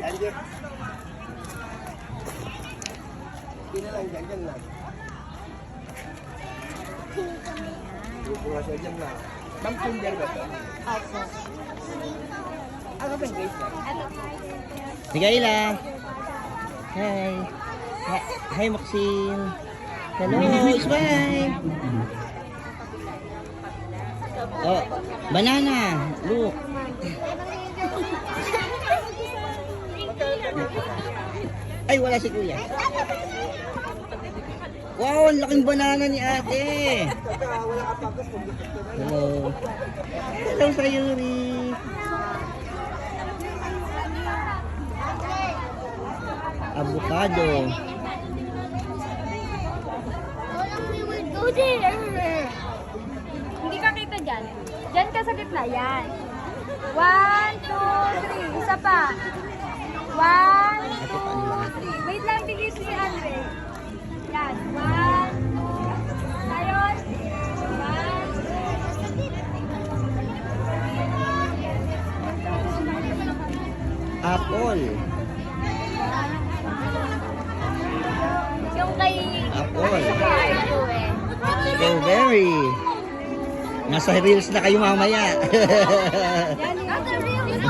Andiyan. Hindi na lang, dyan lang. Bukas na dyan lang. Ma'am, kinder ba ito? Opo. Ano ba yung grade na? Ito po. Si Kayla. Hi. Hi, Maxine. Hello, smile. Oh, banana. Look. Ay, wala si Kuya. Wow, ang laking banana ni ate. Wala ka tapos kung dito na. Hello. Hello, Sayuri. Avocado. Go there! Hindi ka kita dyan. Dyan ka sa gitna. Yan. 1, 2, 3. Isa pa. 1, 2, 3. Wait lang, tigil si Andre. Yan. 1, 2. Tayon. 1, 2. Apple. Yung kay... Apple. eh. Strawberry. Nasa reels na kayo mamaya. Yan yung...